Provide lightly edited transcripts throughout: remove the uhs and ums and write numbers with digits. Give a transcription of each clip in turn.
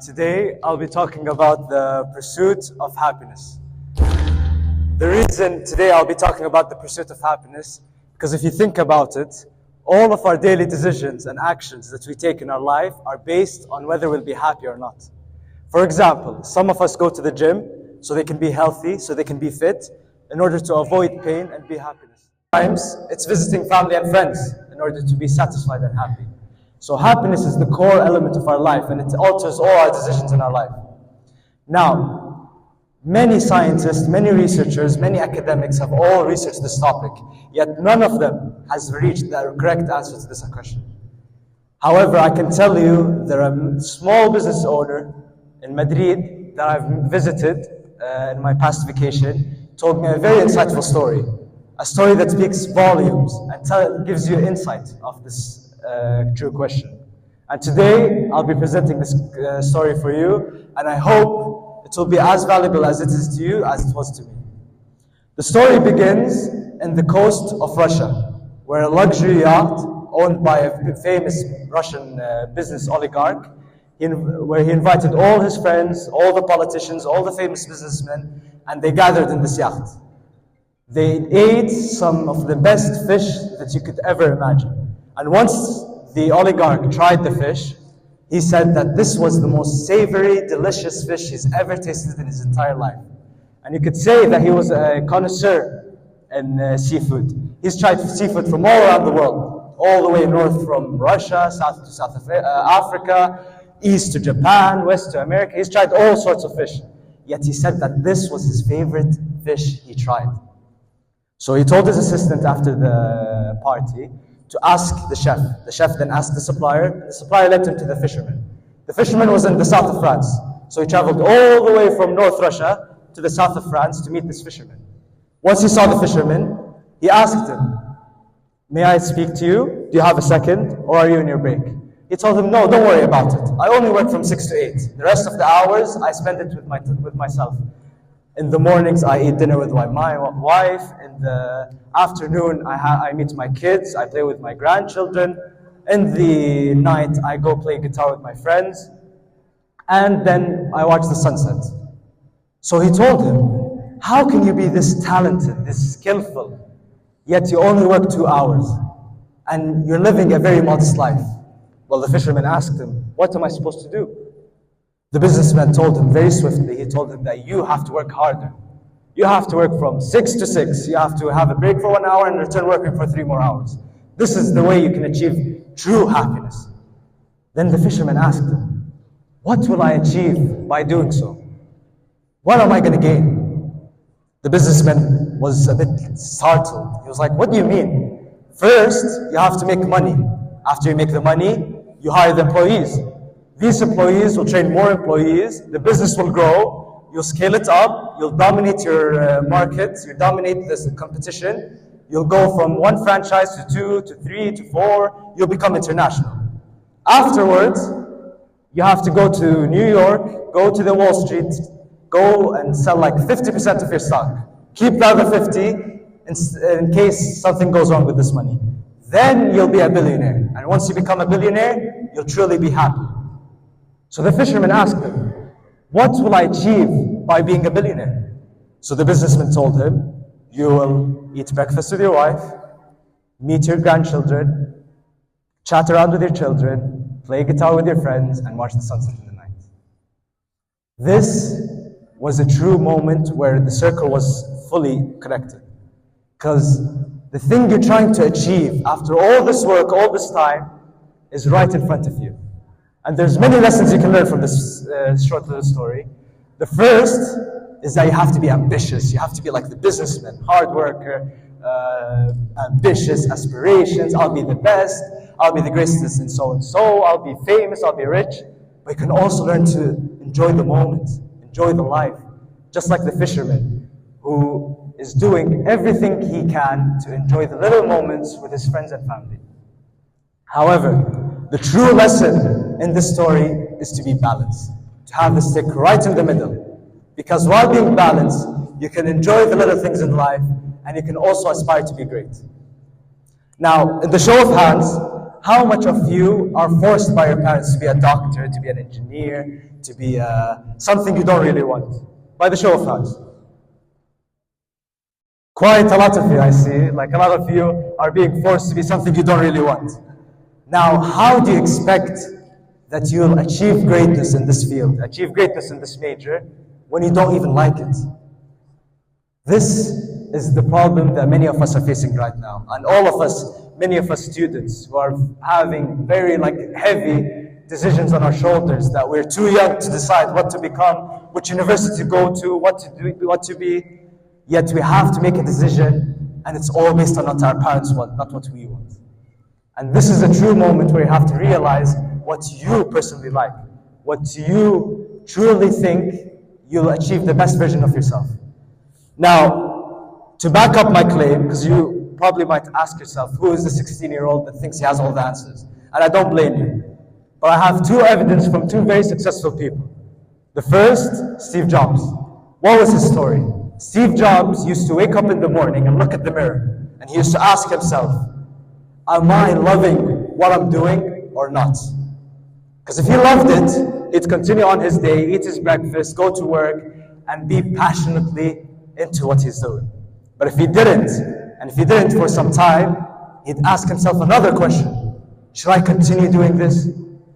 Today, I'll be talking about the pursuit of happiness. The reason today I'll be talking about the pursuit of happiness, because if you think about it, all of our daily decisions and actions that we take in our life are based on whether we'll be happy or not. For example, some of us go to the gym so they can be healthy, so they can be fit, in order to avoid pain and be happy. Sometimes it's visiting family and friends in order to be satisfied and happy. So happiness is the core element of our life, and it alters all our decisions in our life. Now, many scientists, many researchers, many academics have all researched this topic, yet none of them has reached the correct answer to this question. However, I can tell you there are a small business owner in Madrid that I've visited in my past vacation, told me a very insightful story. A story that speaks volumes and gives you insight of this true question. And today, I'll be presenting this story for you, and I hope it will be as valuable as it is to you as it was to me. The story begins in the coast of Russia, where a luxury yacht owned by a famous Russian business oligarch, where he invited all his friends, all the politicians, all the famous businessmen, and they gathered in this yacht. They ate some of the best fish that you could ever imagine. And once the oligarch tried the fish, he said that this was the most savory, delicious fish he's ever tasted in his entire life. And you could say that he was a connoisseur in seafood. He's tried seafood from all around the world, all the way north from Russia, south to South Africa, east to Japan, west to America. He's tried all sorts of fish. Yet he said that this was his favorite fish he tried. So he told his assistant after the party to ask the chef. The chef then asked the supplier. The supplier led him to the fisherman. The fisherman was in the south of France. So he traveled all the way from North Russia to the south of France to meet this fisherman. Once he saw the fisherman, he asked him, "May I speak to you? Do you have a second? Or are you in your break?" He told him, "No, don't worry about it. I only work from 6 to 8. The rest of the hours, I spend it with myself. In the mornings, I eat dinner with my wife. In the afternoon, I meet my kids. I play with my grandchildren. In the night, I go play guitar with my friends. And then I watch the sunset." So he told him, "How can you be this talented, this skillful, yet you only work 2 hours? And you're living a very modest life?" Well, the fisherman asked him, "What am I supposed to do?" The businessman told him very swiftly, he told him that you have to work harder. You have to work from 6 to 6. You have to have a break for 1 hour and return working for 3 more hours. This is the way you can achieve true happiness. Then the fisherman asked him, "What will I achieve by doing so? What am I going to gain?" The businessman was a bit startled. He was like, "What do you mean? First, you have to make money. After you make the money, you hire the employees. These employees will train more employees, the business will grow, you'll scale it up, you'll dominate your market, you dominate this competition, you'll go from 1 franchise to 2, to 3, to 4, you'll become international. Afterwards, you have to go to New York, go to the Wall Street, go and sell like 50% of your stock. Keep the other 50 in case something goes wrong with this money. Then you'll be a billionaire. And once you become a billionaire, you'll truly be happy." So the fisherman asked him, "What will I achieve by being a billionaire?" So the businessman told him, "You will eat breakfast with your wife, meet your grandchildren, chat around with your children, play guitar with your friends, and watch the sunset in the night." This was a true moment where the circle was fully connected. Because the thing you're trying to achieve after all this work, all this time, is right in front of you. And there's many lessons you can learn from this short little story. The first is that you have to be ambitious. You have to be like the businessman, hard worker, ambitious, aspirations. I'll be the best. I'll be the greatest in so-and-so. I'll be famous. I'll be rich. But you can also learn to enjoy the moment, enjoy the life. Just like the fisherman who is doing everything he can to enjoy the little moments with his friends and family. However, the true lesson in this story is to be balanced, to have the stick right in the middle. Because while being balanced, you can enjoy the little things in life, and you can also aspire to be great. Now, in the show of hands, how much of you are forced by your parents to be a doctor, to be an engineer, to be something you don't really want? By the show of hands. Quite a lot of you, I see. Like a lot of you are being forced to be something you don't really want. Now, how do you expect that you'll achieve greatness in this field, achieve greatness in this major, when you don't even like it? This is the problem that many of us are facing right now. And all of us, many of us students who are having very heavy decisions on our shoulders, that we're too young to decide what to become, which university to go to, what to do, what to be. Yet we have to make a decision, and it's all based on what our parents want, not what we want. And this is a true moment where you have to realize what you personally like, what you truly think you'll achieve the best version of yourself. Now, to back up my claim, because you probably might ask yourself, who is the 16-year-old that thinks he has all the answers? And I don't blame you. But I have two evidence from two very successful people. The first, Steve Jobs. What was his story? Steve Jobs used to wake up in the morning and look at the mirror, and he used to ask himself, am I loving what I'm doing or not? Because if he loved it, he'd continue on his day, eat his breakfast, go to work, and be passionately into what he's doing. But if he didn't, and if he didn't for some time, he'd ask himself another question. Should I continue doing this?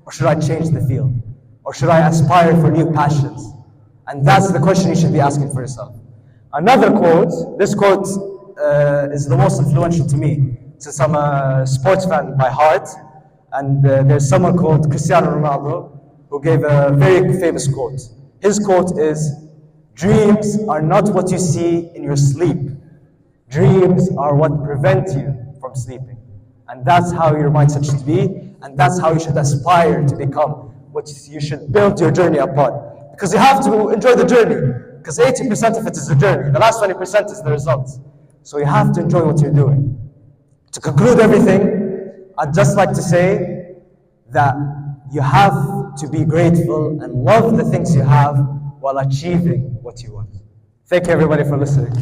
Or should I change the field? Or should I aspire for new passions? And that's the question you should be asking for yourself. Another quote, this quote is the most influential to me, since I'm a sports fan by heart. And there's someone called Cristiano Ronaldo who gave a very famous quote. His quote is, dreams are not what you see in your sleep. Dreams are what prevent you from sleeping. And that's how your mindset should be, and that's how you should aspire to become, what you should build your journey upon. Because you have to enjoy the journey, because 80% of it is the journey. The last 20% is the results. So you have to enjoy what you're doing. To conclude everything, I'd just like to say that you have to be grateful and love the things you have while achieving what you want. Thank you everybody for listening.